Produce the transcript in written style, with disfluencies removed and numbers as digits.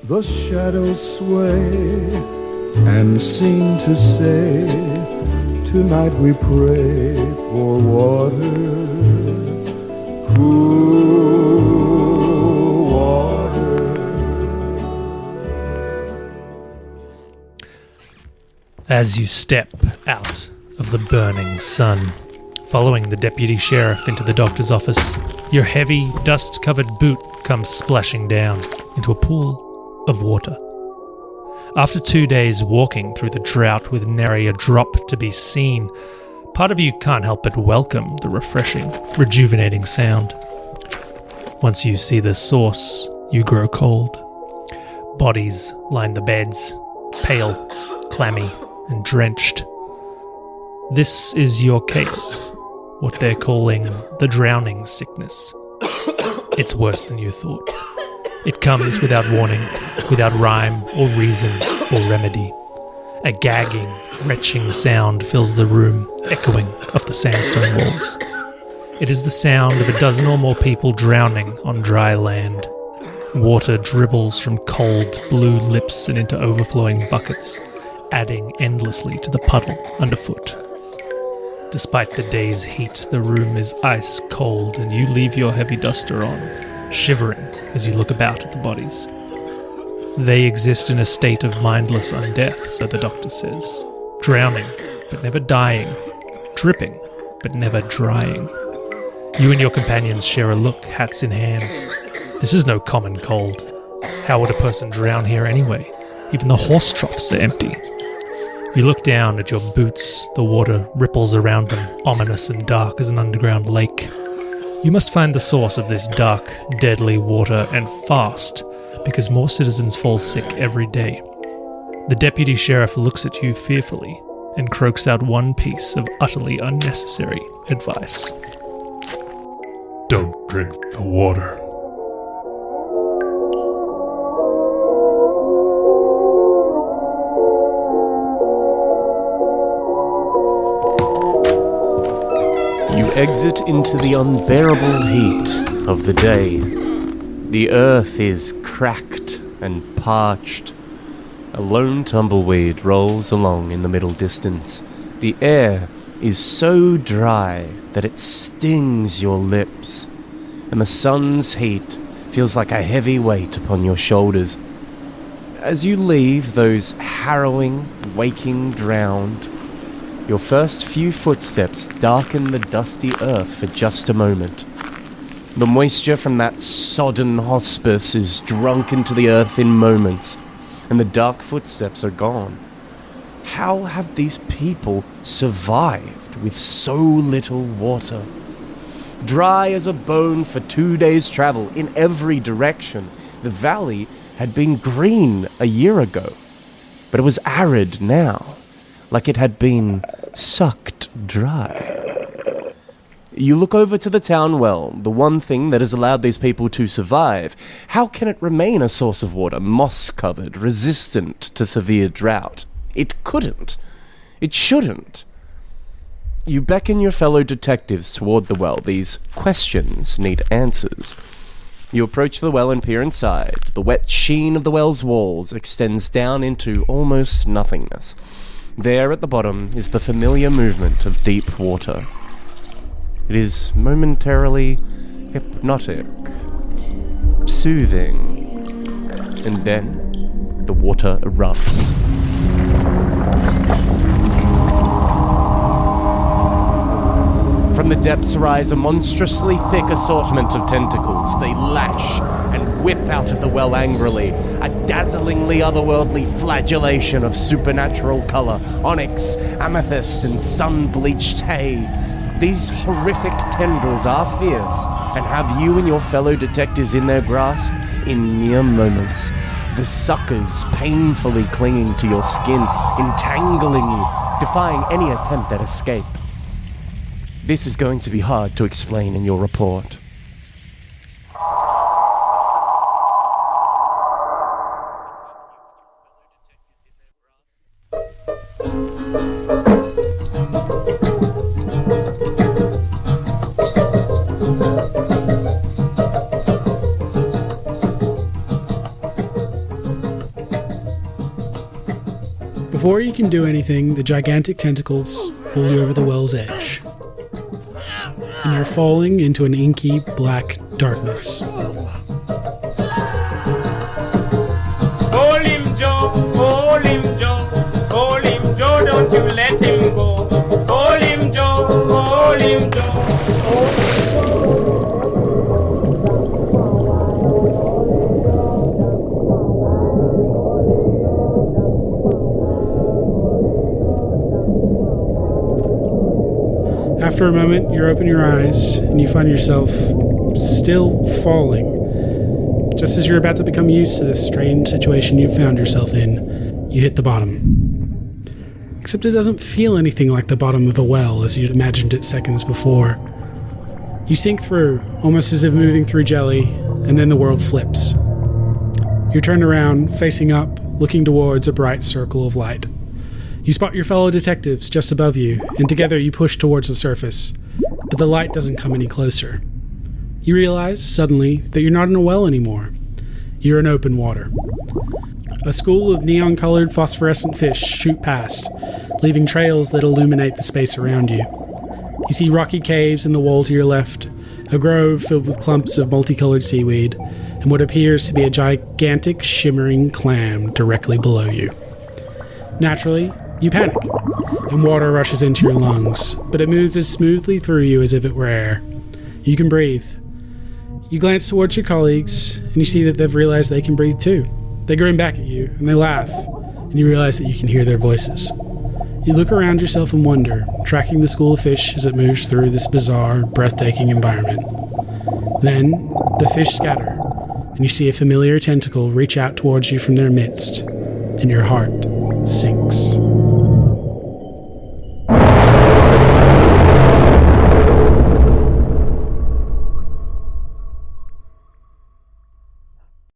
The shadows sway and seem to say, tonight we pray for water, cool water. As you step out of the burning sun, following the deputy sheriff into the doctor's office, your heavy, dust-covered boot comes splashing down into a pool of water. After 2 days walking through the drought with nary a drop to be seen, part of you can't help but welcome the refreshing, rejuvenating sound. Once you see the source, you grow cold. Bodies line the beds, pale, clammy, and drenched. This is your case, what they're calling the drowning sickness. It's worse than you thought. It comes without warning, without rhyme or reason or remedy. A gagging, retching sound fills the room, echoing off the sandstone walls. It is the sound of a dozen or more people drowning on dry land. Water dribbles from cold, blue lips and into overflowing buckets, adding endlessly to the puddle underfoot. Despite the day's heat, the room is ice cold and you leave your heavy duster on, shivering as you look about at the bodies. They exist in a state of mindless undeath, so the doctor says. Drowning, but never dying. Dripping, but never drying. You and your companions share a look, hats in hands. This is no common cold. How would a person drown here anyway? Even the horse troughs are empty. You look down at your boots. The water ripples around them, ominous and dark as an underground lake. You must find the source of this dark, deadly water, and fast, because more citizens fall sick every day. The deputy sheriff looks at you fearfully and croaks out one piece of utterly unnecessary advice. Don't drink the water. You exit into the unbearable heat of the day. The earth is cracked and parched. A lone tumbleweed rolls along in the middle distance. The air is so dry that it stings your lips, and the sun's heat feels like a heavy weight upon your shoulders. As you leave those harrowing, waking drowned, your first few footsteps darken the dusty earth for just a moment. The moisture from that sodden hospice is drunk into the earth in moments, and the dark footsteps are gone. How have these people survived with so little water? Dry as a bone for 2 days' travel in every direction, the valley had been green a year ago, but it was arid now, like it had been sucked dry. You look over to the town well, the one thing that has allowed these people to survive. How can it remain a source of water, moss-covered, resistant to severe drought? It couldn't. It shouldn't. You beckon your fellow detectives toward the well. These questions need answers. You approach the well and peer inside. The wet sheen of the well's walls extends down into almost nothingness. There at the bottom is the familiar movement of deep water. It is momentarily hypnotic, soothing, and then the water erupts. From the depths rise a monstrously thick assortment of tentacles. They lash and whip out of the well angrily, a dazzlingly otherworldly flagellation of supernatural colour, onyx, amethyst, and sun-bleached hay. These horrific tendrils are fierce, and have you and your fellow detectives in their grasp in mere moments. The suckers painfully clinging to your skin, entangling you, defying any attempt at escape. This is going to be hard to explain in your report. Before you can do anything, the gigantic tentacles pull you over the well's edge. And you're falling into an inky black darkness. Hold him, Joe, hold him, Joe, hold him, Joe, don't you let him go. Hold him, Joe, hold him, Joe. After a moment, you open your eyes and you find yourself still falling. Just as you're about to become used to this strange situation you found yourself in, you hit the bottom. Except it doesn't feel anything like the bottom of the well as you'd imagined it seconds before. You sink through, almost as if moving through jelly, and then the world flips. You're turned around, facing up, looking towards a bright circle of light. You spot your fellow detectives just above you, and together you push towards the surface, but the light doesn't come any closer. You realize, suddenly, that you're not in a well anymore. You're in open water. A school of neon-colored phosphorescent fish shoot past, leaving trails that illuminate the space around you. You see rocky caves in the wall to your left, a grove filled with clumps of multicolored seaweed, and what appears to be a gigantic, shimmering clam directly below you. Naturally, you panic, and water rushes into your lungs, but it moves as smoothly through you as if it were air. You can breathe. You glance towards your colleagues, and you see that they've realized they can breathe too. They grin back at you, and they laugh, and you realize that you can hear their voices. You look around yourself and wonder, tracking the school of fish as it moves through this bizarre, breathtaking environment. Then, the fish scatter, and you see a familiar tentacle reach out towards you from their midst, and your heart sinks.